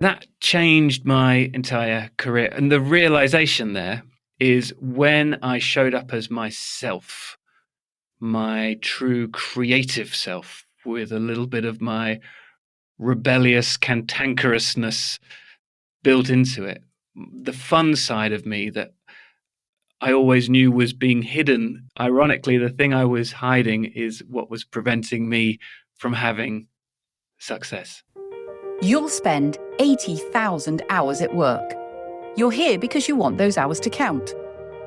That changed my entire career. And the realization there is when I showed up as myself, my true creative self, with a little bit of my rebellious cantankerousness built into it. The fun side of me that I always knew was being hidden. Ironically, the thing I was hiding is what was preventing me from having success. You'll spend 80,000 hours at work. You're here because you want those hours to count.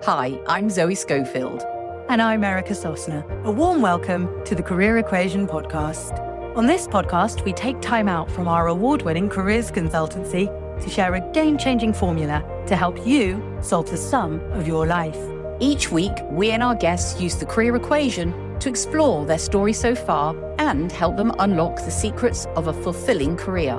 Hi, I'm Zoe Schofield. And I'm Erica Sosner. A warm welcome to the Career Equation podcast. On this podcast, we take time out from our award-winning careers consultancy to share a game-changing formula to help you solve the sum of your life. Each week, we and our guests use the career equation to explore their story so far and help them unlock the secrets of a fulfilling career.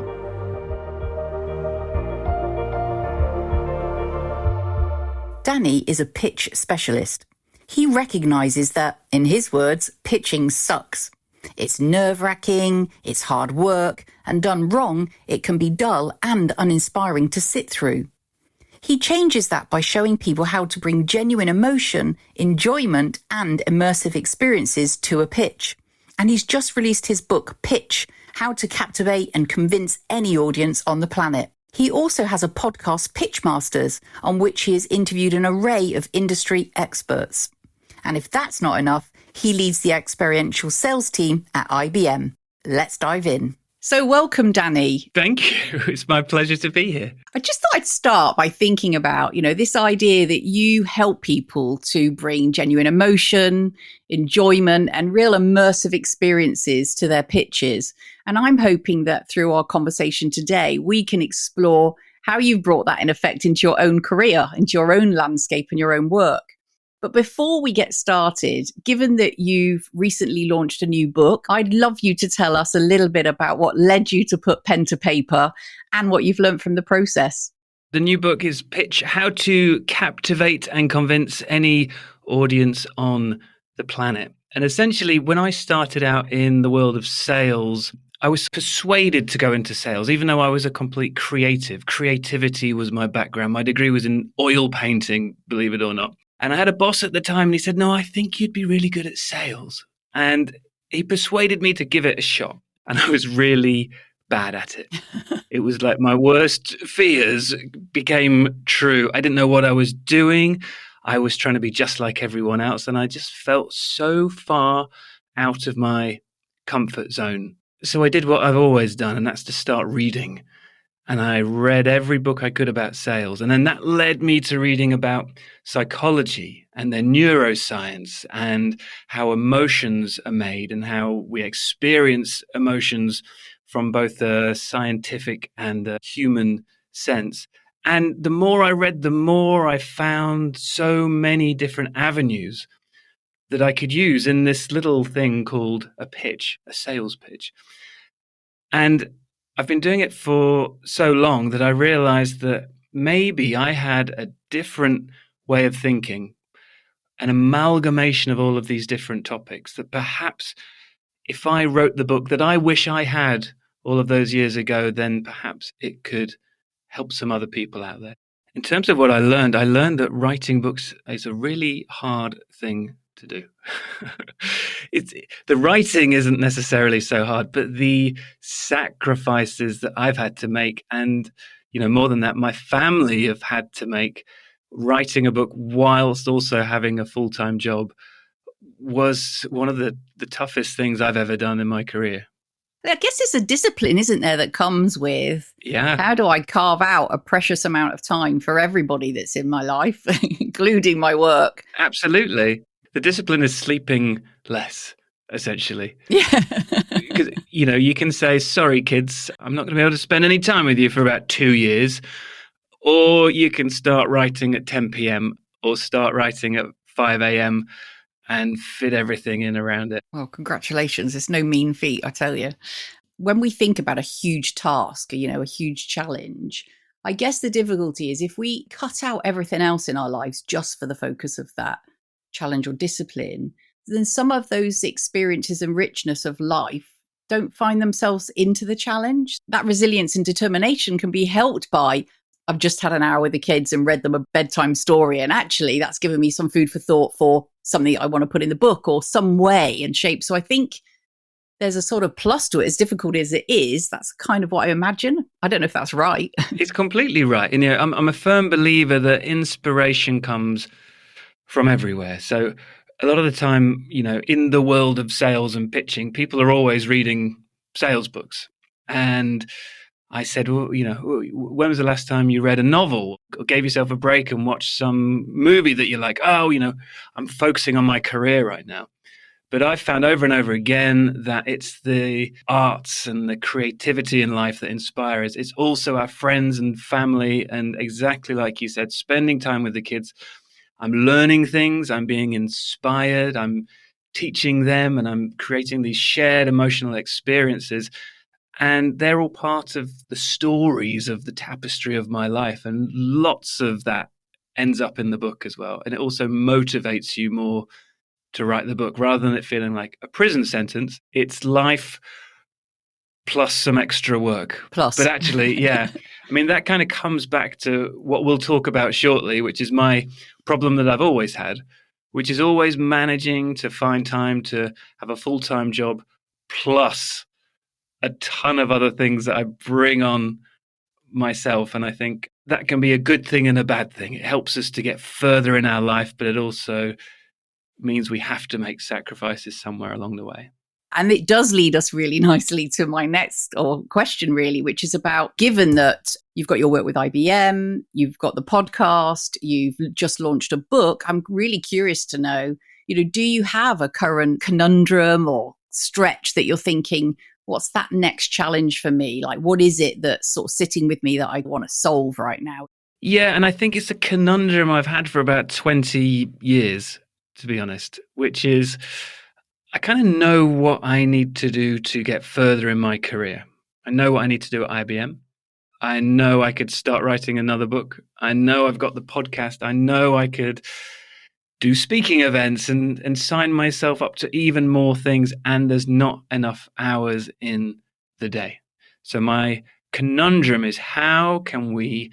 Danny is a pitch specialist. He recognizes that, in his words, pitching sucks. It's nerve-wracking, it's hard work, and done wrong, it can be dull and uninspiring to sit through. He changes that by showing people how to bring genuine emotion, enjoyment, and immersive experiences to a pitch. And he's just released his book, Pitch: How to Captivate and Convince Any Audience on the Planet. He also has a podcast, Pitchmasters, on which he has interviewed an array of industry experts. And if that's not enough, he leads the experiential sales team at IBM. Let's dive in. So welcome, Danny. Thank you. It's my pleasure to be here. I just thought I'd start by thinking about, this idea that you help people to bring genuine emotion, enjoyment, and real immersive experiences to their pitches. And I'm hoping that through our conversation today, we can explore how you've brought that in effect into your own career, into your own landscape and your own work. But before we get started, given that you've recently launched a new book, I'd love you to tell us a little bit about what led you to put pen to paper and what you've learned from the process. The new book is Pitch: How to Captivate and Convince Any Audience on the Planet. And essentially, when I started out in the world of sales, I was persuaded to go into sales, even though I was a complete creative. Creativity was my background. My degree was in oil painting, believe it or not. And I had a boss at the time and he said, "No, I think you'd be really good at sales." And he persuaded me to give it a shot. And I was really bad at it. It was like my worst fears became true. I didn't know what I was doing. I was trying to be just like everyone else. And I just felt so far out of my comfort zone. So I did what I've always done, and that's to start reading. And I read every book I could about sales. And then that led me to reading about psychology and then neuroscience and how emotions are made and how we experience emotions from both a scientific and a human sense. And the more I read, the more I found so many different avenues that I could use in this little thing called a pitch, a sales pitch. And I've been doing it for so long that I realized that maybe I had a different way of thinking, an amalgamation of all of these different topics, that perhaps if I wrote the book that I wish I had all of those years ago, then perhaps it could help some other people out there. In terms of what I learned that writing books is a really hard thing to do. The writing isn't necessarily so hard, but the sacrifices that I've had to make, and more than that, my family have had to make, writing a book whilst also having a full-time job, was one of the toughest things I've ever done in my career. I guess it's a discipline, isn't there, that comes with, yeah, how do I carve out a precious amount of time for everybody that's in my life, including my work? Absolutely. The discipline is sleeping less, essentially. Yeah. Because, you can say, "Sorry, kids, I'm not going to be able to spend any time with you for about 2 years." Or you can start writing at 10 p.m. or start writing at 5 a.m. and fit everything in around it. Well, congratulations. It's no mean feat, I tell you. When we think about a huge task, a huge challenge, I guess the difficulty is if we cut out everything else in our lives just for the focus of that challenge or discipline, then some of those experiences and richness of life don't find themselves into the challenge. That resilience and determination can be helped by, I've just had an hour with the kids and read them a bedtime story. And actually, that's given me some food for thought for something I want to put in the book or some way and shape. So I think there's a sort of plus to it. As difficult as it is, that's kind of what I imagine. I don't know if that's right. It's completely right. And I'm a firm believer that inspiration comes from everywhere. So a lot of the time, in the world of sales and pitching, people are always reading sales books. And I said, well, when was the last time you read a novel or gave yourself a break and watched some movie that you're like, oh, I'm focusing on my career right now. But I've found over and over again that it's the arts and the creativity in life that inspire us. It's also our friends and family. And exactly like you said, spending time with the kids. I'm learning things. I'm being inspired. I'm teaching them and I'm creating these shared emotional experiences. And they're all part of the stories of the tapestry of my life. And lots of that ends up in the book as well. And it also motivates you more to write the book rather than it feeling like a prison sentence. It's life plus some extra work. Plus. But actually, yeah, I mean, that kind of comes back to what we'll talk about shortly, which is my problem that I've always had, which is always managing to find time to have a full-time job plus a ton of other things that I bring on myself. And I think that can be a good thing and a bad thing. It helps us to get further in our life, but it also means we have to make sacrifices somewhere along the way. And it does lead us really nicely to my next question, really, which is about, given that you've got your work with IBM, you've got the podcast, you've just launched a book, I'm really curious to know, do you have a current conundrum or stretch that you're thinking, what's that next challenge for me? Like, what is it that's sort of sitting with me that I want to solve right now? Yeah, and I think it's a conundrum I've had for about 20 years, to be honest, which is I kind of know what I need to do to get further in my career. I know what I need to do at IBM. I know I could start writing another book. I know I've got the podcast. I know I could do speaking events and sign myself up to even more things. And there's not enough hours in the day. So my conundrum is, how can we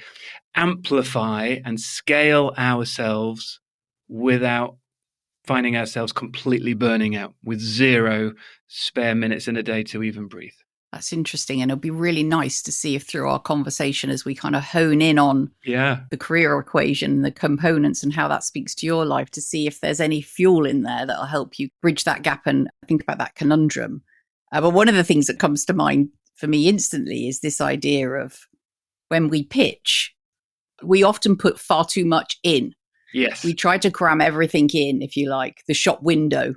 amplify and scale ourselves without finding ourselves completely burning out with 0 spare minutes in a day to even breathe? That's interesting. And it'll be really nice to see if through our conversation, as we kind of hone in on the career equation, the components and how that speaks to your life, to see if there's any fuel in there that'll help you bridge that gap and think about that conundrum. But one of the things that comes to mind for me instantly is this idea of when we pitch, we often put far too much in. Yes. We try to cram everything in, if you like, the shop window.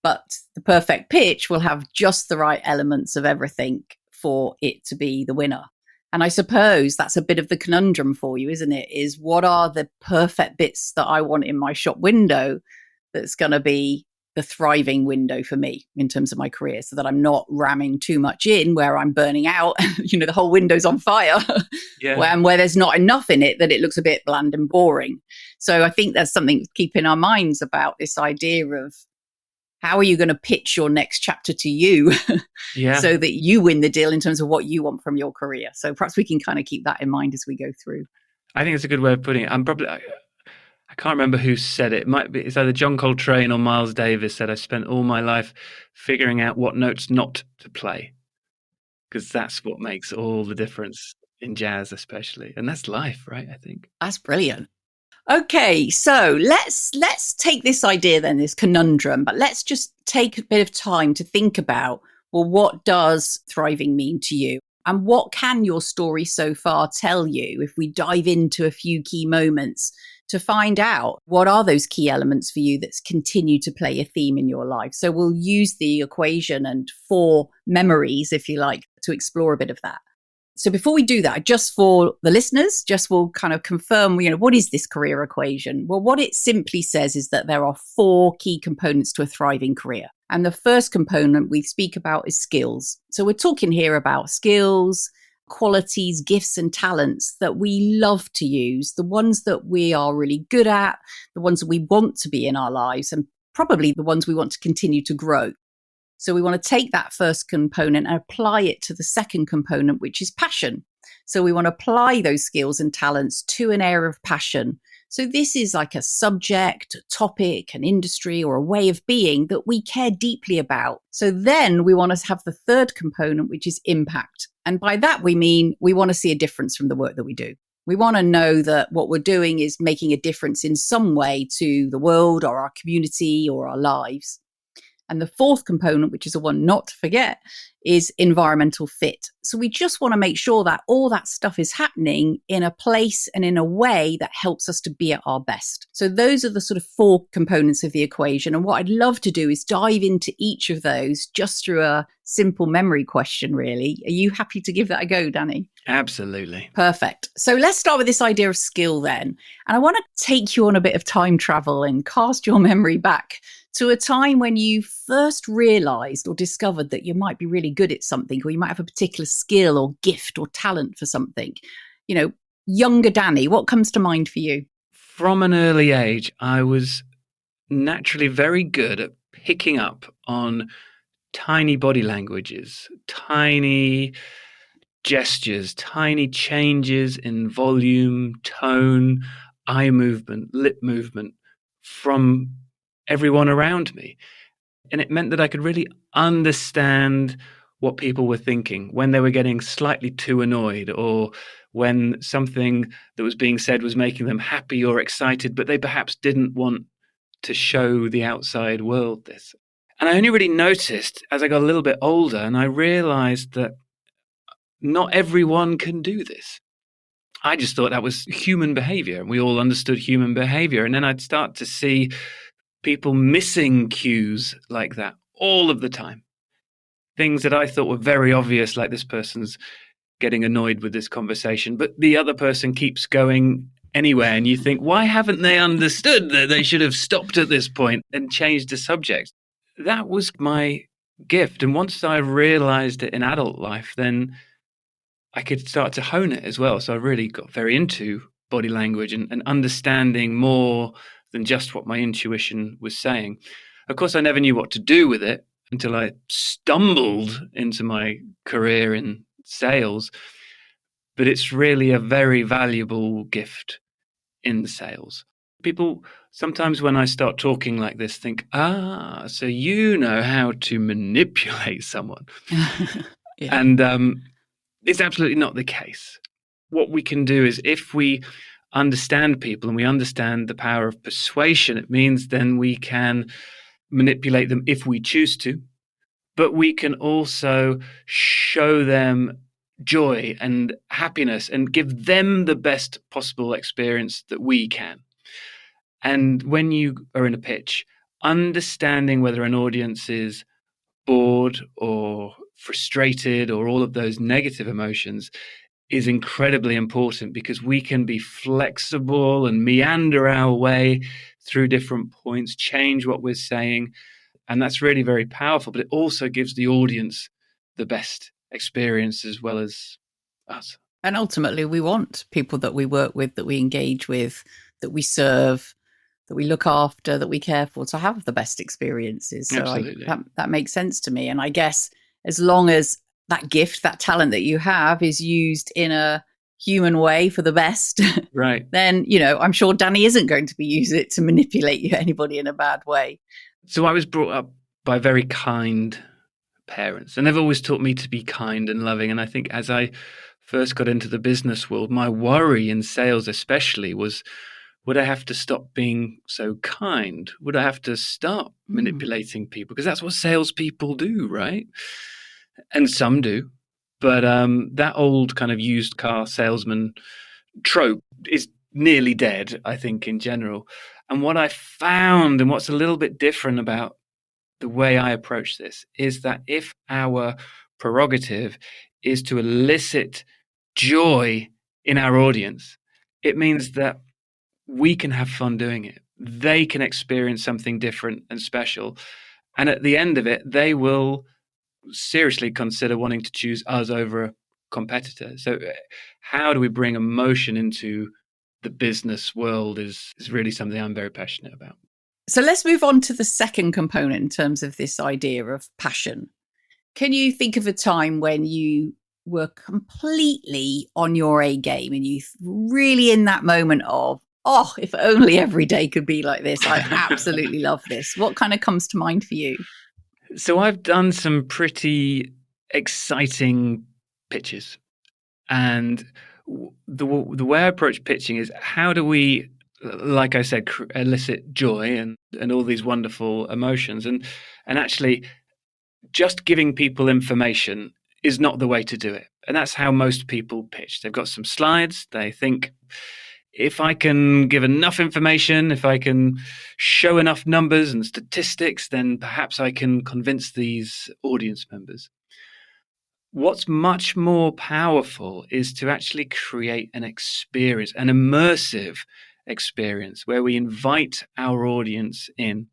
But the perfect pitch will have just the right elements of everything for it to be the winner. And I suppose that's a bit of the conundrum for you, isn't it? Is what are the perfect bits that I want in my shop window that's going to be the thriving window for me in terms of my career, so that I'm not ramming too much in where I'm burning out, the whole window's on fire, where there's not enough in it that it looks a bit bland and boring. So I think there's something to keep in our minds about this idea of, how are you going to pitch your next chapter to you so that you win the deal in terms of what you want from your career? So perhaps we can kind of keep that in mind as we go through. I think it's a good way of putting it. I can't remember who said it. It's either John Coltrane or Miles Davis said, I spent all my life figuring out what notes not to play, because that's what makes all the difference in jazz especially. And that's life, right? I think. That's brilliant. Okay, so let's take this idea then, this conundrum, but let's just take a bit of time to think about, well, what does thriving mean to you? And what can your story so far tell you if we dive into a few key moments to find out what are those key elements for you that's continue to play a theme in your life? So we'll use the equation and 4 memories, if you like, to explore a bit of that. So before we do that, just for the listeners, we'll kind of confirm, what is this career equation? Well, what it simply says is that there are 4 key components to a thriving career. And the first component we speak about is skills. So we're talking here about skills, qualities, gifts and talents that we love to use, the ones that we are really good at, the ones that we want to be in our lives, and probably the ones we want to continue to grow. So we want to take that first component and apply it to the second component, which is passion. So we want to apply those skills and talents to an area of passion. So this is like a subject, a topic, an industry, or a way of being that we care deeply about. So then we want to have the third component, which is impact. And by that, we mean we want to see a difference from the work that we do. We want to know that what we're doing is making a difference in some way to the world or our community or our lives. And the fourth component, which is the one not to forget, is environmental fit. So we just want to make sure that all that stuff is happening in a place and in a way that helps us to be at our best. So those are the sort of four components of the equation. And what I'd love to do is dive into each of those just through a simple memory question, really. Are you happy to give that a go, Danny? Absolutely. Perfect. So let's start with this idea of skill then. And I want to take you on a bit of time travel and cast your memory back to a time when you first realized or discovered that you might be really good at something, or you might have a particular skill or gift or talent for something. You know, younger Danny, what comes to mind for you? From an early age, I was naturally very good at picking up on tiny body languages, tiny gestures, tiny changes in volume, tone, eye movement, lip movement from everyone around me. And it meant that I could really understand what people were thinking when they were getting slightly too annoyed, or when something that was being said was making them happy or excited, but they perhaps didn't want to show the outside world this. And I only really noticed as I got a little bit older, and I realized that not everyone can do this. I just thought that was human behavior, and we all understood human behavior. And then I'd start to see people missing cues like that all of the time. Things that I thought were very obvious, like this person's getting annoyed with this conversation, but the other person keeps going anywhere. And you think, why haven't they understood that they should have stopped at this point and changed the subject? That was my gift. And once I realized it in adult life, then I could start to hone it as well. So I really got very into body language and understanding more than just what my intuition was saying. Of course, I never knew what to do with it until I stumbled into my career in sales. But it's really a very valuable gift in sales. People sometimes, when I start talking like this, think, so you know how to manipulate someone. Yeah. And it's absolutely not the case. What we can do is, if we understand people and we understand the power of persuasion, it means then we can manipulate them if we choose to, but we can also show them joy and happiness and give them the best possible experience that we can. And when you are in a pitch, understanding whether an audience is bored or frustrated or all of those negative emotions is incredibly important, because we can be flexible and meander our way through different points, change what we're saying. And that's really very powerful, but it also gives the audience the best experience as well as us. And ultimately, we want people that we work with, that we engage with, that we serve, that we look after, that we care for, to have the best experiences. So Absolutely. that makes sense to me. And I guess as long as that gift, that talent that you have is used in a human way for the best, Right. then, you know, I'm sure Danny isn't going to be using it to manipulate anybody in a bad way. So I was brought up by very kind parents, and they've always taught me to be kind and loving. And I think as I first got into the business world, my worry in sales especially was, would I have to stop being so kind? Would I have to start manipulating people? Because that's what salespeople do, right? And some do. But that old kind of used car salesman trope is nearly dead, I think, in general. And what I found, and what's a little bit different about the way I approach this, is that if our prerogative is to elicit joy in our audience, it means that we can have fun doing it. They can experience something different and special. And at the end of it, they will seriously consider wanting to choose us over a competitor. So how do we bring emotion into the business world is really something I'm very passionate about. So let's move on to the second component in terms of this idea of passion. Can you think of a time when you were completely on your A game and you really in that moment of, oh, if only every day could be like this. I absolutely love this. What kind of comes to mind for you? So I've done some pretty exciting pitches. And the way I approach pitching is, how do we, like I said, elicit joy and all these wonderful emotions, and actually just giving people information is not the way to do it. And that's how most people pitch. They've got some slides. They think, if I can give enough information, if I can show enough numbers and statistics, then perhaps I can convince these audience members. What's much more powerful is to actually create an experience, an immersive experience, where we invite our audience in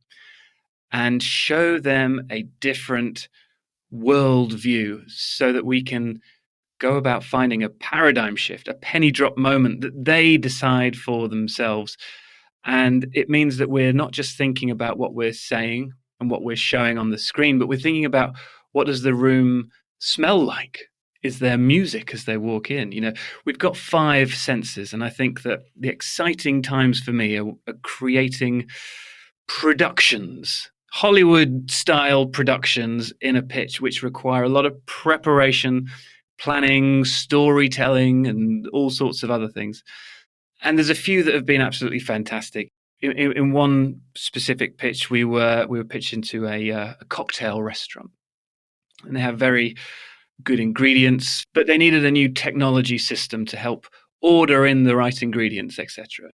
and show them a different worldview, so that we can go about finding a paradigm shift, a penny drop moment that they decide for themselves. And it means that we're not just thinking about what we're saying and what we're showing on the screen, but we're thinking about, what does the room smell like? Is there music as they walk in? We've got 5 senses. And I think that the exciting times for me are creating productions, Hollywood style productions in a pitch, which require a lot of preparation, planning, storytelling, and all sorts of other things. And there's a few that have been absolutely fantastic. In one specific pitch, we were pitching to a cocktail restaurant, and they have very good ingredients, but they needed a new technology system to help order in the right ingredients, etc.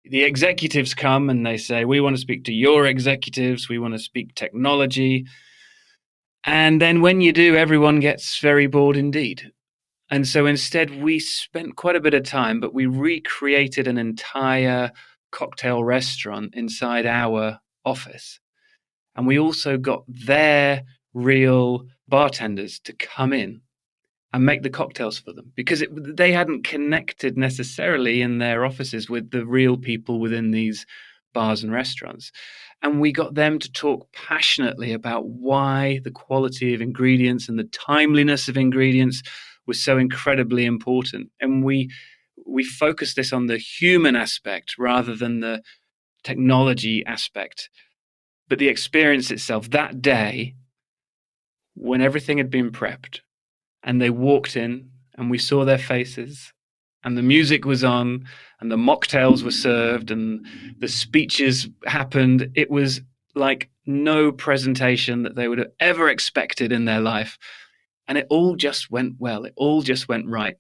The executives come and they say, we want to speak to your executives. We want to speak technology. And then when you do, everyone gets very bored indeed. And so instead, we spent quite a bit of time, but we recreated an entire cocktail restaurant inside our office. And we also got their real bartenders to come in and make the cocktails for them, because they hadn't connected necessarily in their offices with the real people within these bars and restaurants. And we got them to talk passionately about why the quality of ingredients and the timeliness of ingredients was so incredibly important. And we focused this on the human aspect rather than the technology aspect. But the experience itself, that day, when everything had been prepped, and they walked in and we saw their faces, and the music was on and the mocktails were served and the speeches happened, it was like no presentation that they would have ever expected in their life. And it all just went well. It all just went right.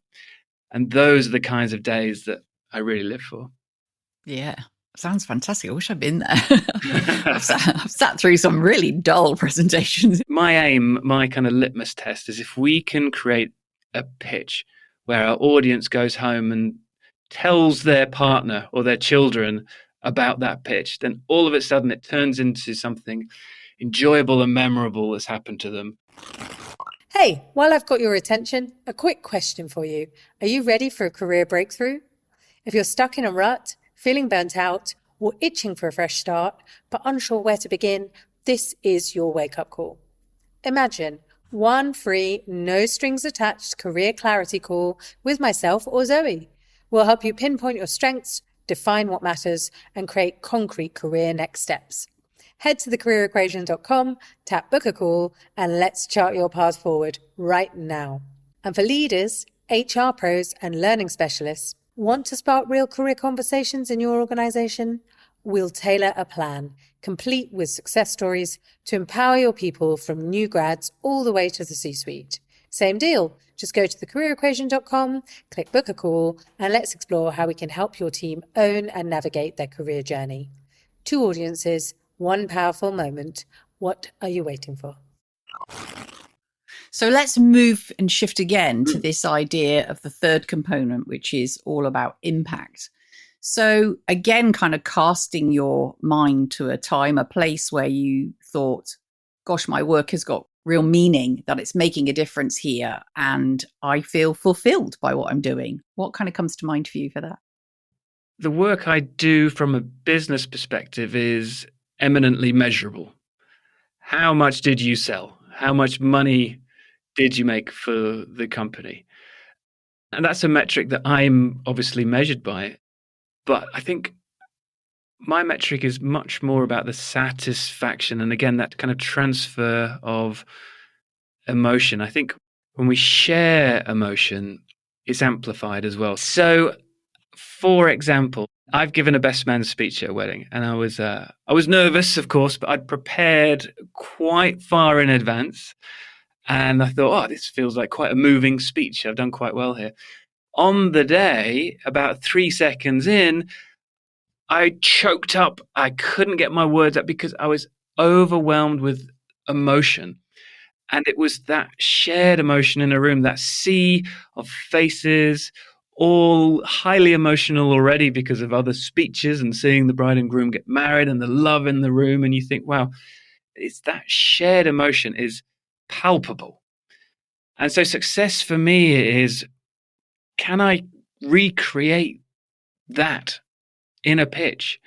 And those are the kinds of days that I really live for. Yeah. Sounds fantastic. I wish I'd been there. I've sat through some really dull presentations. My aim, my kind of litmus test, is if we can create a pitch where our audience goes home and tells their partner or their children about that pitch, then all of a sudden it turns into something enjoyable and memorable that's happened to them. Hey, while I've got your attention, a quick question for you. Are you ready for a career breakthrough? If you're stuck in a rut, feeling burnt out, or itching for a fresh start, but unsure where to begin, this is your wake-up call. Imagine one free, no strings attached career clarity call with myself or Zoe. We'll help you pinpoint your strengths, define what matters, and create concrete career next steps. Head to thecareerequation.com, tap book a call, and let's chart your path forward right now. And for leaders, HR pros, and learning specialists, want to spark real career conversations in your organization? We'll tailor a plan, complete with success stories, to empower your people from new grads all the way to the C-suite. Same deal. Just go to thecareerequation.com, click book a call, and let's explore how we can help your team own and navigate their career journey. 2 audiences, 1 powerful moment. What are you waiting for? So let's move and shift again to this idea of the third component, which is all about impact. So again, kind of casting your mind to a time, a place where you thought, gosh, my work has got real meaning, that it's making a difference here, and I feel fulfilled by what I'm doing. What kind of comes to mind for you for that? The work I do from a business perspective is eminently measurable. How much did you sell? How much money did you make for the company? And that's a metric that I'm obviously measured by. But I think my metric is much more about the satisfaction. And again, that kind of transfer of emotion. I think when we share emotion, it's amplified as well. So, for example, I've given a best man speech at a wedding, and I was nervous, of course, but I'd prepared quite far in advance. And I thought, oh, this feels like quite a moving speech. I've done quite well here. On the day, about 3 seconds in, I choked up. I couldn't get my words out because I was overwhelmed with emotion. And it was that shared emotion in a room, that sea of faces, all highly emotional already because of other speeches and seeing the bride and groom get married and the love in the room. And you think, wow, it's that shared emotion is palpable. And so success for me is, can I recreate that in a pitch?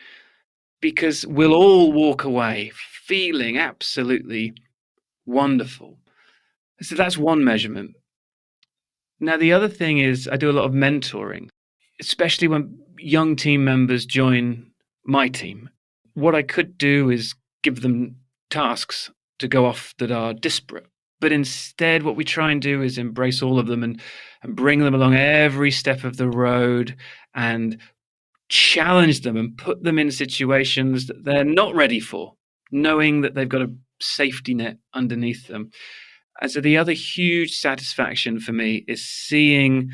Because we'll all walk away feeling absolutely wonderful. So that's one measurement. Now, the other thing is I do a lot of mentoring, especially when young team members join my team. What I could do is give them tasks to go off that are disparate. But instead, what we try and do is embrace all of them and bring them along every step of the road and challenge them and put them in situations that they're not ready for, knowing that they've got a safety net underneath them. And so the other huge satisfaction for me is seeing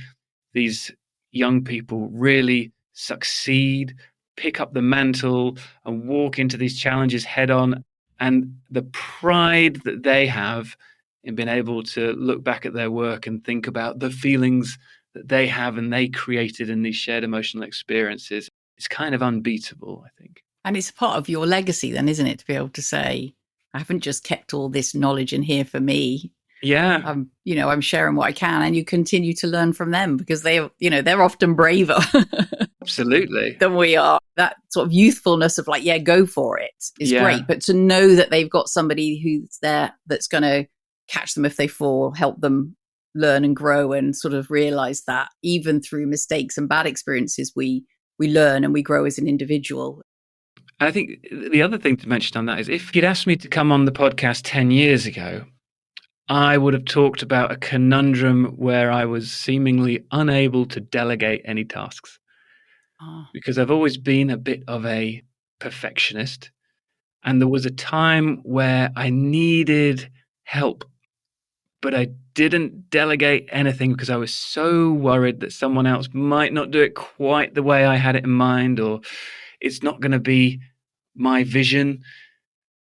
these young people really succeed, pick up the mantle and walk into these challenges head on. And the pride that they have in being able to look back at their work and think about the feelings that they have and they created in these shared emotional experiences, it's kind of unbeatable, I think. And it's part of your legacy then, isn't it? To be able to say, I haven't just kept all this knowledge in here for me. Yeah. I'm sharing what I can, and you continue to learn from them because they're often braver. Absolutely. Than we are. That sort of youthfulness of like, yeah, go for it is great. But to know that they've got somebody who's there that's going to catch them if they fall, help them learn and grow, and sort of realize that even through mistakes and bad experiences, we learn and we grow as an individual. And I think the other thing to mention on that is if you'd asked me to come on the podcast 10 years ago, I would have talked about a conundrum where I was seemingly unable to delegate any tasks. Because I've always been a bit of a perfectionist. And there was a time where I needed help, but I didn't delegate anything because I was so worried that someone else might not do it quite the way I had it in mind, or it's not going to be my vision.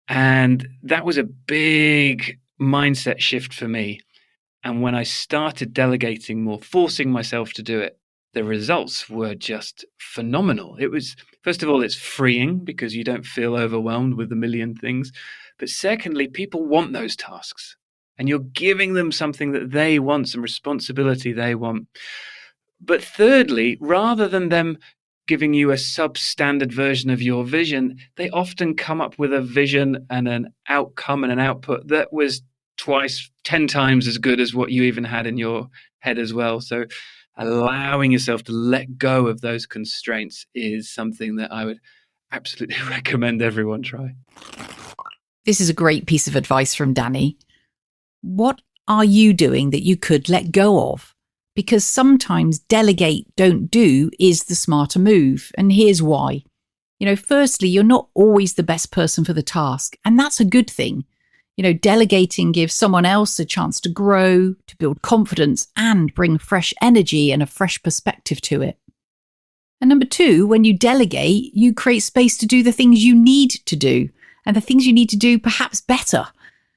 And that was a big mindset shift for me. And when I started delegating more, forcing myself to do it, the results were just phenomenal. It was, first of all, it's freeing because you don't feel overwhelmed with a million things. But secondly, people want those tasks and you're giving them something that they want, some responsibility they want. But thirdly, rather than them giving you a substandard version of your vision, they often come up with a vision and an outcome and an output that was 10 times as good as what you even had in your head as well. So allowing yourself to let go of those constraints is something that I would absolutely recommend everyone try. This is a great piece of advice from Danny. What are you doing that you could let go of? Because sometimes delegate, don't do is the smarter move. And here's why. Firstly, you're not always the best person for the task. And that's a good thing. Delegating gives someone else a chance to grow, to build confidence, and bring fresh energy and a fresh perspective to it. And number two, when you delegate, you create space to do the things you need to do, and the things you need to do perhaps better.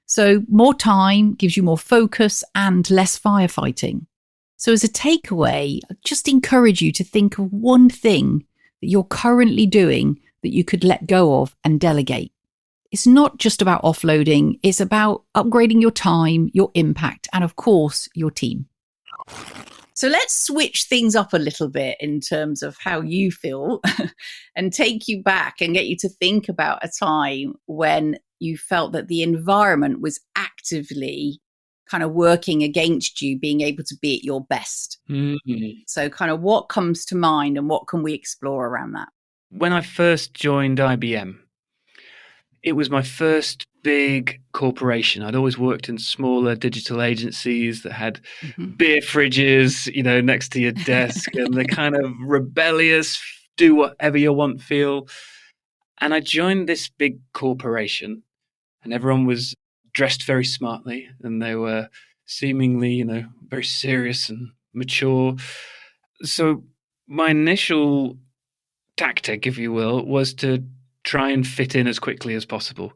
So more time gives you more focus and less firefighting. So as a takeaway, I just encourage you to think of one thing that you're currently doing that you could let go of and delegate. It's not just about offloading, it's about upgrading your time, your impact, and of course, your team. So let's switch things up a little bit in terms of how you feel and take you back and get you to think about a time when you felt that the environment was actively kind of working against you being able to be at your best. Mm-hmm. So kind of what comes to mind and what can we explore around that? When I first joined IBM, it was my first big corporation. I'd always worked in smaller digital agencies that had beer fridges, next to your desk and the kind of rebellious, do whatever you want feel. And I joined this big corporation and everyone was dressed very smartly and they were seemingly, very serious and mature. So my initial tactic, if you will, was to try and fit in as quickly as possible.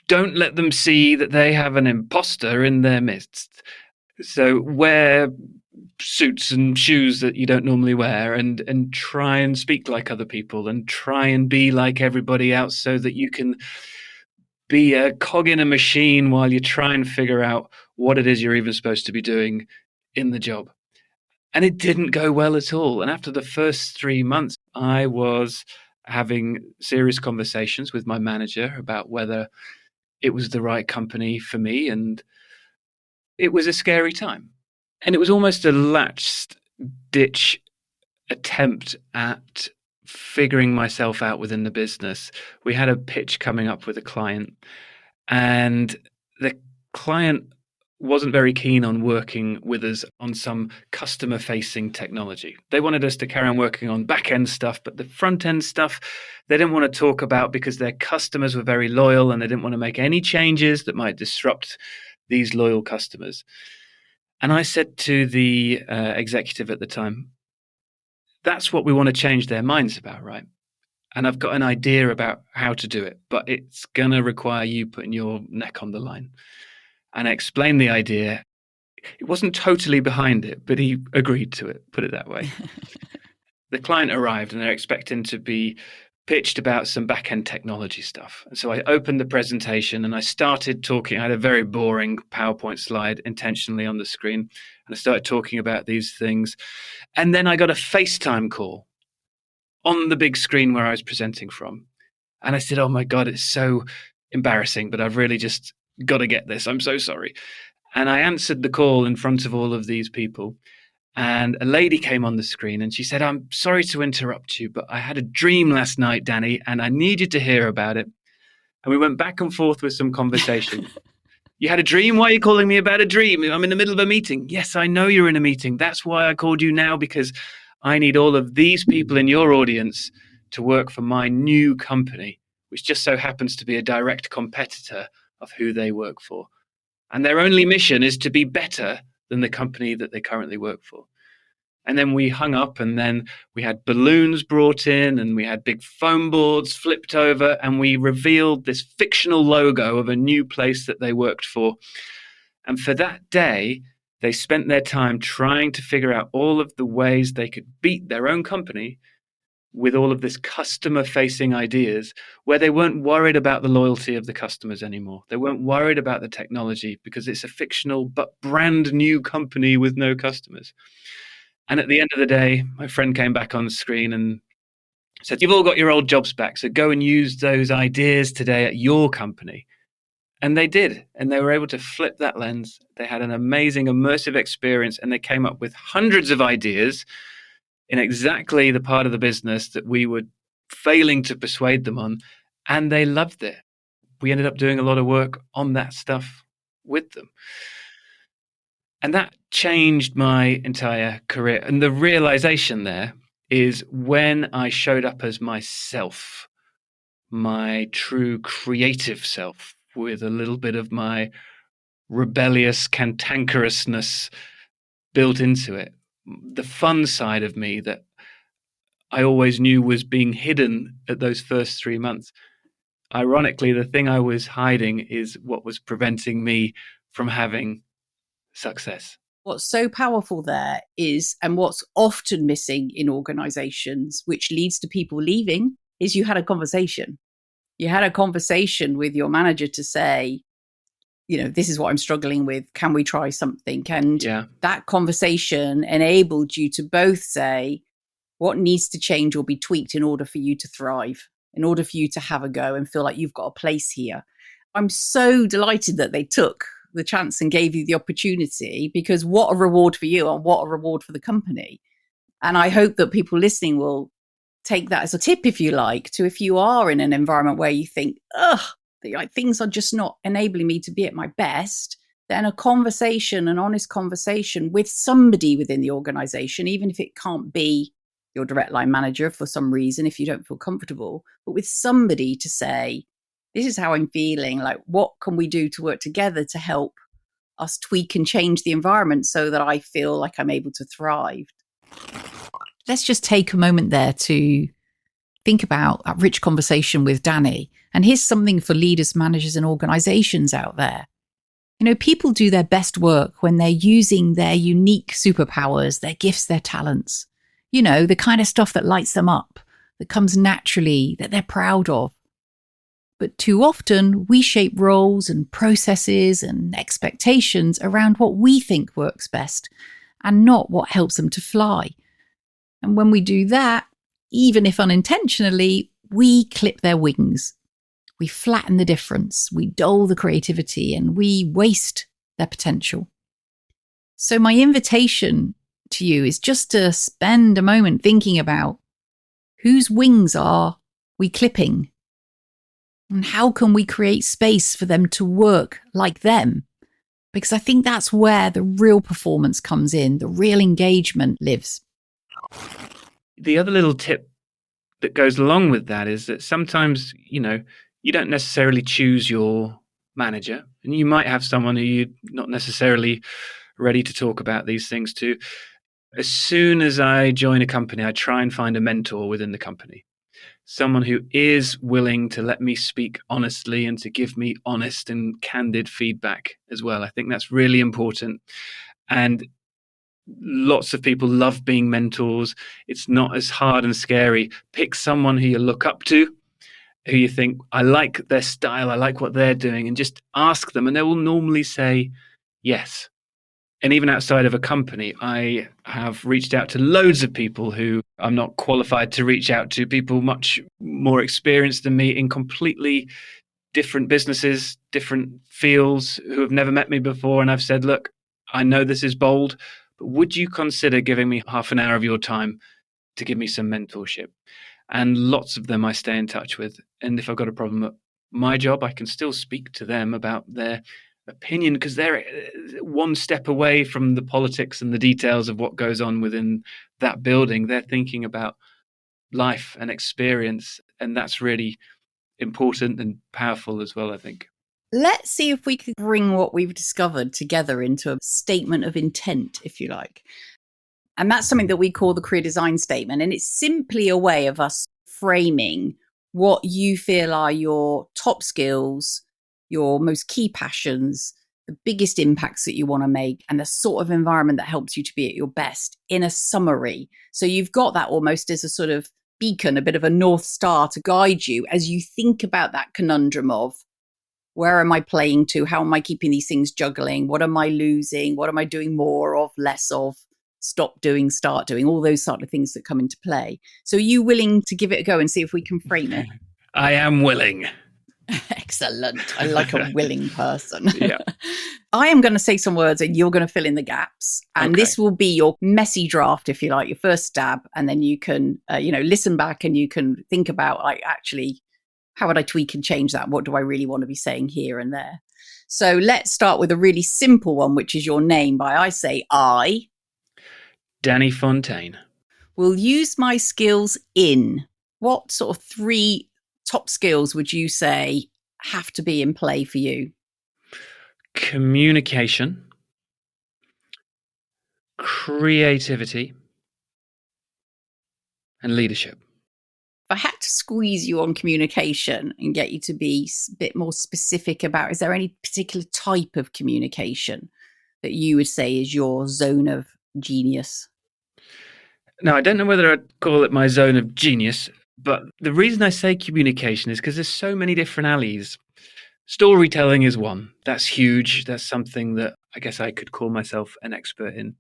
Don't let them see that they have an imposter in their midst. So wear suits and shoes that you don't normally wear and try and speak like other people and try and be like everybody else so that you can be a cog in a machine while you try and figure out what it is you're even supposed to be doing in the job. And it didn't go well at all. And after the first 3 months, I was having serious conversations with my manager about whether it was the right company for me. And it was a scary time. And it was almost a last ditch attempt at figuring myself out within the business. We had a pitch coming up with a client, and the client wasn't very keen on working with us on some customer-facing technology. They wanted us to carry on working on back-end stuff, but the front-end stuff, they didn't want to talk about because their customers were very loyal and they didn't want to make any changes that might disrupt these loyal customers. And I said to the executive at the time, that's what we want to change their minds about, right? And I've got an idea about how to do it, but it's going to require you putting your neck on the line. And I explained the idea. He wasn't totally behind it, but he agreed to it, put it that way. The client arrived and they're expecting to be pitched about some back-end technology stuff. And so I opened the presentation and I started talking. I had a very boring PowerPoint slide intentionally on the screen. And I started talking about these things. And then I got a FaceTime call on the big screen where I was presenting from. And I said, oh my God, it's so embarrassing, but I've really just got to get this. I'm so sorry. And I answered the call in front of all of these people. And a lady came on the screen and she said, I'm sorry to interrupt you, but I had a dream last night, Danny, and I need you to hear about it. And we went back and forth with some conversation. You had a dream? Why are you calling me about a dream? I'm in the middle of a meeting. Yes, I know you're in a meeting. That's why I called you now, because I need all of these people in your audience to work for my new company, which just so happens to be a direct competitor of who they work for. And their only mission is to be better than the company that they currently work for. And then we hung up and then we had balloons brought in and we had big foam boards flipped over and we revealed this fictional logo of a new place that they worked for. And for that day, they spent their time trying to figure out all of the ways they could beat their own company with all of this customer-facing ideas where they weren't worried about the loyalty of the customers anymore. They weren't worried about the technology because it's a fictional but brand new company with no customers. And at the end of the day, my friend came back on the screen and said, you've all got your old jobs back, so go and use those ideas today at your company. And they did. And they were able to flip that lens. They had an amazing immersive experience and they came up with hundreds of ideas in exactly the part of the business that we were failing to persuade them on. And they loved it. We ended up doing a lot of work on that stuff with them. And that changed my entire career. And the realization there is when I showed up as myself, my true creative self, with a little bit of my rebellious cantankerousness built into it, the fun side of me that I always knew was being hidden at those first 3 months. Ironically, the thing I was hiding is what was preventing me from having success. What's so powerful there is, and what's often missing in organizations, which leads to people leaving, is you had a conversation. You had a conversation with your manager to say, this is what I'm struggling with. Can we try something? And Yeah. that conversation enabled you to both say what needs to change or be tweaked in order for you to thrive, in order for you to have a go and feel like you've got a place here. I'm so delighted that they took the chance and gave you the opportunity, because what a reward for you and what a reward for the company. And I hope that people listening will take that as a tip, if you like, to if you are in an environment where you think, like things are just not enabling me to be at my best, then a conversation, an honest conversation with somebody within the organization, even if it can't be your direct line manager for some reason, if you don't feel comfortable, but with somebody to say, this is how I'm feeling, like, what can we do to work together to help us tweak and change the environment so that I feel like I'm able to thrive. Let's just take a moment there to think about that rich conversation with Danny. And here's something for leaders, managers, and organizations out there. People do their best work when they're using their unique superpowers, their gifts, their talents. The kind of stuff that lights them up, that comes naturally, that they're proud of. But too often, we shape roles and processes and expectations around what we think works best and not what helps them to fly. And when we do that, even if unintentionally, we clip their wings. We flatten the difference, we dull the creativity, and we waste their potential. So my invitation to you is just to spend a moment thinking about whose wings are we clipping? And how can we create space for them to work like them? Because I think that's where the real performance comes in, the real engagement lives. The other little tip that goes along with that is that sometimes, you don't necessarily choose your manager, and you might have someone who you're not necessarily ready to talk about these things to. As soon as I join a company, I try and find a mentor within the company. Someone who is willing to let me speak honestly and to give me honest and candid feedback as well. I think that's really important. And lots of people love being mentors. It's not as hard and scary. Pick someone who you look up to, who you think, I like their style, I like what they're doing, and just ask them. And they will normally say yes. And even outside of a company, I have reached out to loads of people who I'm not qualified to reach out to, people much more experienced than me in completely different businesses, different fields, who have never met me before. And I've said, look, I know this is bold, but would you consider giving me half an hour of your time to give me some mentorship? And lots of them I stay in touch with. And if I've got a problem at my job, I can still speak to them about their opinion, because they're one step away from the politics and the details of what goes on within that building. They're thinking about life and experience, and that's really important and powerful as well, I think. Let's see if we could bring what we've discovered together into a statement of intent, if you like. And that's something that we call the career design statement. And it's simply a way of us framing what you feel are your top skills, your most key passions, the biggest impacts that you want to make, and the sort of environment that helps you to be at your best in a summary. So you've got that almost as a sort of beacon, a bit of a North Star to guide you as you think about that conundrum of, where am I playing to? How am I keeping these things juggling? What am I losing? What am I doing more of, less of? Stop doing, start doing, all those sort of things that come into play. So are you willing to give it a go and see if we can frame it? I am willing. Excellent. I like a willing person. Yeah. I am going to say some words and you're going to fill in the gaps. And Okay. This will be your messy draft, if you like, your first stab. And then you can, listen back and you can think about, like, actually, how would I tweak and change that? What do I really want to be saying here and there? So let's start with a really simple one, which is your name. I say I, Danny Fontaine. will use my skills in. What sort of 3 top skills would you say have to be in play for you? Communication, creativity, and leadership. If I had to squeeze you on communication and get you to be a bit more specific about, is there any particular type of communication that you would say is your zone of genius? Now, I don't know whether I'd call it my zone of genius, but the reason I say communication is because there's so many different alleys. Storytelling is one. That's huge. That's something that I guess I could call myself an expert in.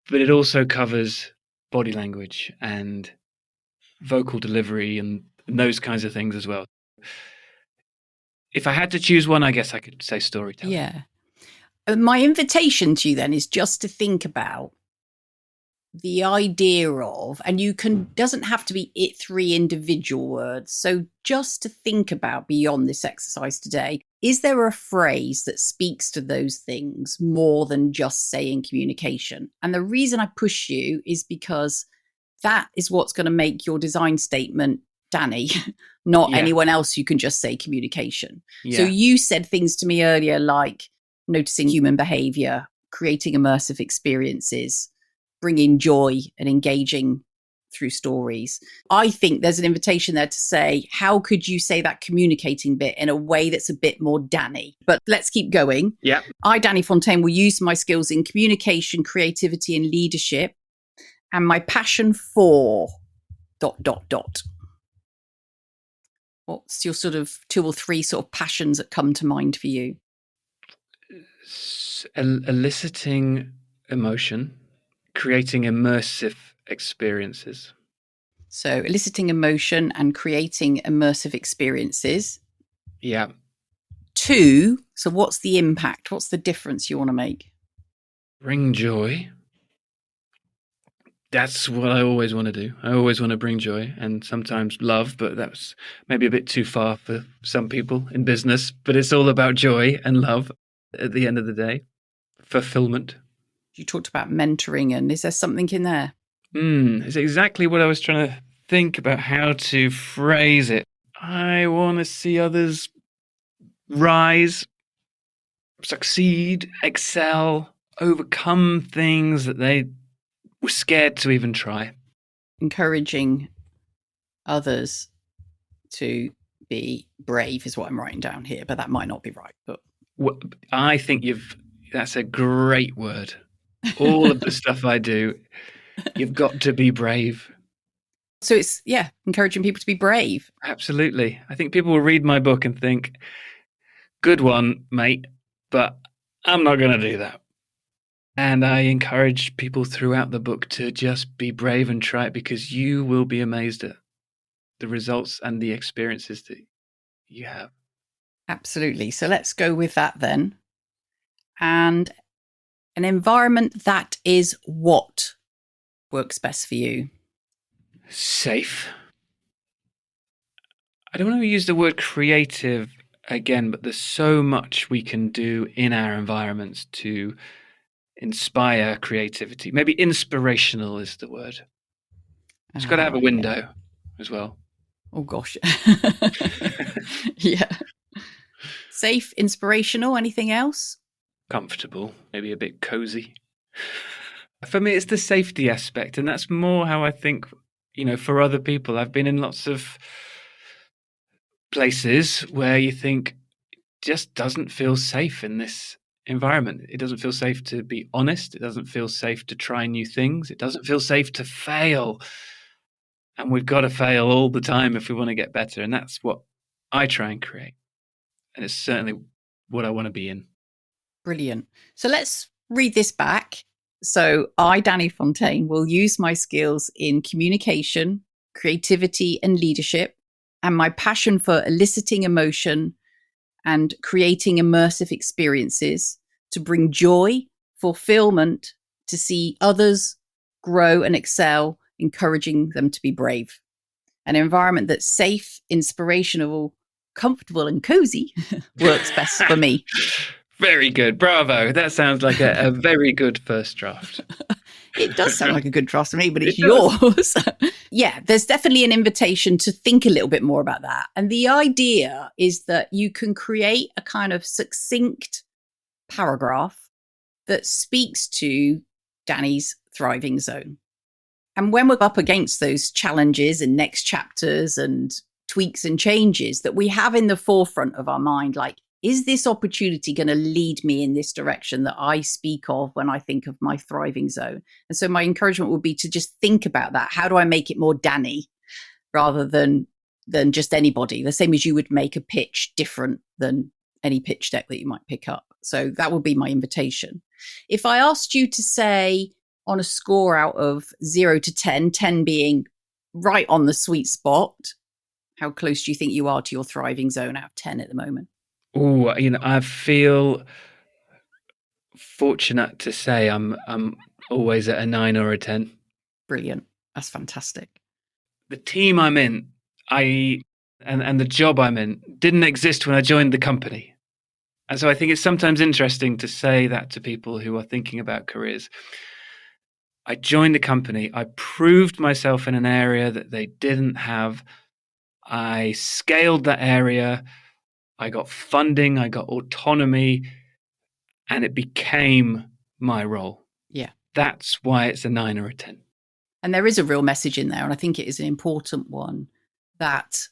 But it also covers body language and vocal delivery and those kinds of things as well. If I had to choose one, I guess I could say storytelling. Yeah. My invitation to you then is just to think about the idea of, and doesn't have to be 3 individual words. So just to think about beyond this exercise today, is there a phrase that speaks to those things more than just saying communication? And the reason I push you is because that is what's going to make your design statement Danny, not anyone else who can just say communication. Yeah. So you said things to me earlier like noticing human behavior, creating immersive experiences, bringing joy and engaging through stories. I think there's an invitation there to say, how could you say that communicating bit in a way that's a bit more Danny? But let's keep going. Yeah. I, Danny Fontaine, will use my skills in communication, creativity, and leadership, and my passion for ... What's your sort of 2 or 3 sort of passions that come to mind for you? Eliciting emotion, creating immersive experiences. So eliciting emotion and creating immersive experiences. Yeah. 2, so what's the impact? What's the difference you want to make? Bring joy. That's what I always want to do. I always want to bring joy and sometimes love, but that's maybe a bit too far for some people in business. But it's all about joy and love at the end of the day. Fulfillment. You talked about mentoring, and is there something in there? It's exactly what I was trying to think about how to phrase it. I want to see others rise, succeed, excel, overcome things that they were scared to even try. Encouraging others to be brave is what I'm writing down here, but that might not be right. But I think that's a great word. All of the stuff I do, you've got to be brave. So it's, encouraging people to be brave. Absolutely. I think people will read my book and think, good one, mate, but I'm not going to do that. And I encourage people throughout the book to just be brave and try it, because you will be amazed at the results and the experiences that you have. Absolutely. So let's go with that then. And an environment that is what works best for you? Safe. I don't want to use the word creative again, but there's so much we can do in our environments to inspire creativity. Maybe inspirational is the word. It's got to have a window as well. Oh, gosh. Yeah. Safe, inspirational, anything else? Comfortable, maybe a bit cozy. For me, it's the safety aspect, and that's more how I think, for other people. I've been in lots of places where you think it just doesn't feel safe in this environment. It doesn't feel safe to be honest. It doesn't feel safe to try new things. It doesn't feel safe to fail. And we've got to fail all the time if we want to get better. And that's what I try and create. And it's certainly what I want to be in. Brilliant. So let's read this back. So I, Danny Fontaine, will use my skills in communication, creativity, and leadership, and my passion for eliciting emotion and creating immersive experiences to bring joy, fulfillment, to see others grow and excel, encouraging them to be brave. An environment that's safe, inspirational, comfortable, and cozy works best for me. Very good. Bravo. That sounds like a very good first draft. It does sound like a good draft to me, but it's yours. Yeah, there's definitely an invitation to think a little bit more about that. And the idea is that you can create a kind of succinct paragraph that speaks to Danny's thriving zone. And when we're up against those challenges and next chapters and tweaks and changes that we have in the forefront of our mind, like, is this opportunity going to lead me in this direction that I speak of when I think of my thriving zone? And so my encouragement would be to just think about that. How do I make it more Danny rather than than just anybody, the same as you would make a pitch different than any pitch deck that you might pick up. So that would be my invitation. If I asked you to say on a score out of 0 to 10, 10 being right on the sweet spot, how close do you think you are to your thriving zone out of 10 at the moment? Oh, I feel fortunate to say I'm always at a 9 or a 10. Brilliant. That's fantastic. The team I'm in, and the job I'm in didn't exist when I joined the company. And so I think it's sometimes interesting to say that to people who are thinking about careers. I joined the company. I proved myself in an area that they didn't have. I scaled that area. I got funding. I got autonomy. And it became my role. Yeah. That's why it's a 9 or a 10. And there is a real message in there. And I think it is an important one that,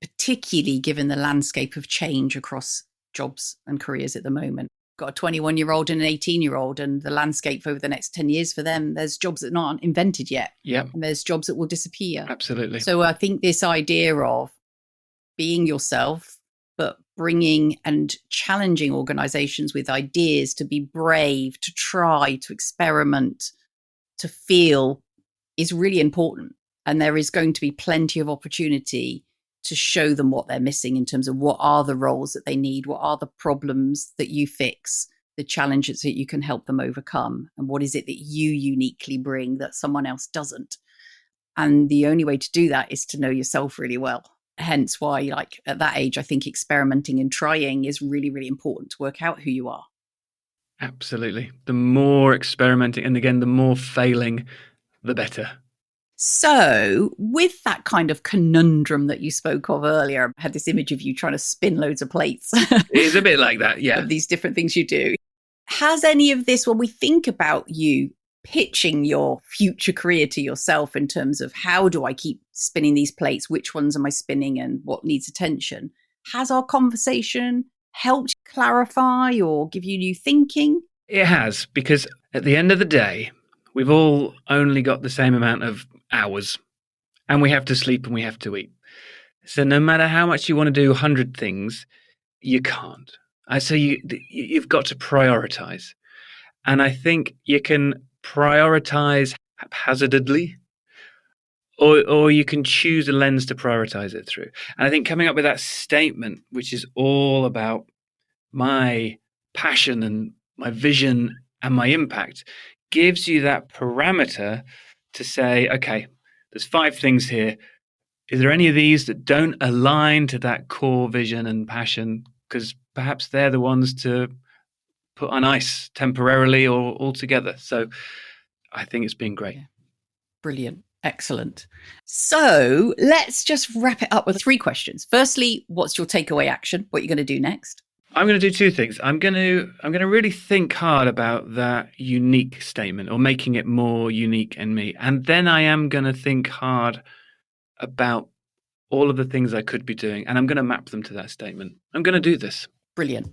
particularly given the landscape of change across jobs and careers at the moment, got a 21-year-old and an 18-year-old, and the landscape over the next 10 years for them, there's jobs that aren't invented yet. Yeah. And there's jobs that will disappear. Absolutely. So I think this idea of being yourself, but bringing and challenging organizations with ideas to be brave, to try, to experiment, to feel is really important. And there is going to be plenty of opportunity to show them what they're missing in terms of what are the roles that they need, what are the problems that you fix, the challenges that you can help them overcome, and what is it that you uniquely bring that someone else doesn't. And the only way to do that is to know yourself really well. Hence why, like at that age, I think experimenting and trying is really, really important to work out who you are. Absolutely. The more experimenting, and again, the more failing, the better. So with that kind of conundrum that you spoke of earlier, I had this image of you trying to spin loads of plates. It's a bit like that, yeah. Of these different things you do. Has any of this, when we think about you pitching your future career to yourself in terms of how do I keep spinning these plates, which ones am I spinning and what needs attention, has our conversation helped clarify or give you new thinking? It has, because at the end of the day, we've all only got the same amount of hours, and we have to sleep and we have to eat. So no matter how much you want to do 100 things, you can't. So you've got to prioritize. And I think you can prioritize haphazardly, or you can choose a lens to prioritize it through. And I think coming up with that statement, which is all about my passion and my vision and my impact, gives you that parameter to say, okay, there's 5 things here. Is there any of these that don't align to that core vision and passion? Because perhaps they're the ones to put on ice temporarily or altogether. So I think it's been great. Yeah. Brilliant. Excellent. So let's just wrap it up with 3 questions. Firstly, what's your takeaway action? What are you going to do next? I'm going to do 2 things. I'm going to really think hard about that unique statement, or making it more unique in me. And then I am going to think hard about all of the things I could be doing, and I'm going to map them to that statement. I'm going to do this. Brilliant.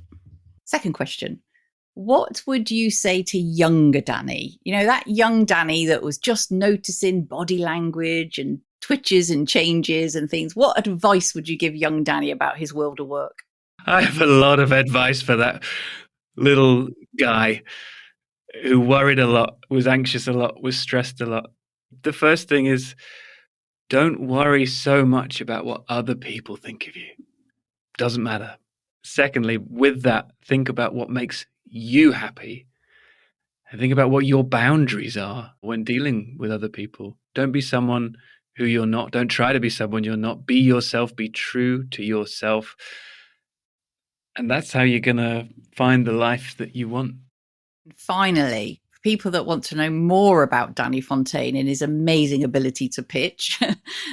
Second question. What would you say to younger Danny? You know, that young Danny that was just noticing body language and twitches and changes and things. What advice would you give young Danny about his world of work? I have a lot of advice for that little guy who worried a lot, was anxious a lot, was stressed a lot. The first thing is, don't worry so much about what other people think of you. Doesn't matter. Secondly, with that, think about what makes you happy, and think about what your boundaries are when dealing with other people. Don't be someone who you're not. Don't try to be someone you're not. Be yourself. Be true to yourself. And that's how you're going to find the life that you want. Finally, for people that want to know more about Danny Fontaine and his amazing ability to pitch,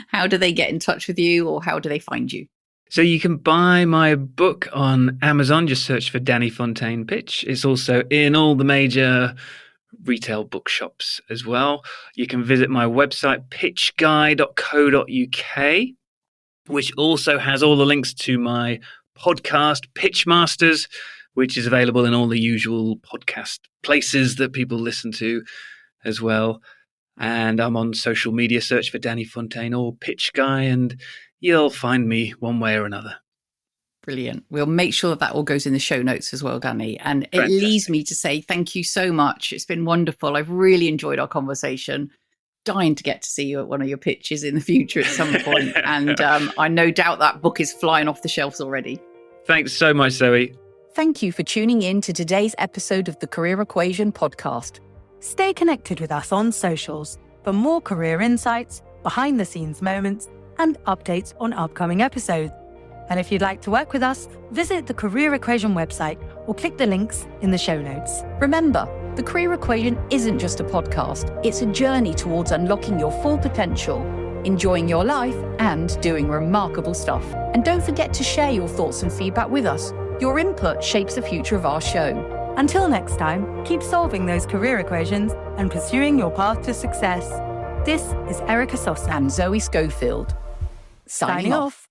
how do they get in touch with you, or how do they find you? So you can buy my book on Amazon. Just search for Danny Fontaine Pitch. It's also in all the major retail bookshops as well. You can visit my website, pitchguy.co.uk, which also has all the links to my podcast, Pitch Masters, which is available in all the usual podcast places that people listen to as well. And I'm on social media, search for Danny Fontaine or Pitch Guy. And you'll find me one way or another. Brilliant. We'll make sure that all goes in the show notes as well, Danny. And it Fantastic. leaves me to say thank you so much. It's been wonderful. I've really enjoyed our conversation. Dying to get to see you at one of your pitches in the future at some point. And I no doubt that book is flying off the shelves already. Thanks so much, Zoe. Thank you for tuning in to today's episode of the Career Equation podcast. Stay connected with us on socials for more career insights, behind-the-scenes moments, and updates on upcoming episodes. And if you'd like to work with us, visit the Career Equation website or click the links in the show notes. Remember, the Career Equation isn't just a podcast. It's a journey towards unlocking your full potential, enjoying your life, and doing remarkable stuff. And don't forget to share your thoughts and feedback with us. Your input shapes the future of our show. Until next time, keep solving those career equations and pursuing your path to success. This is Erica Sosna And Zoe Schofield. Signing off.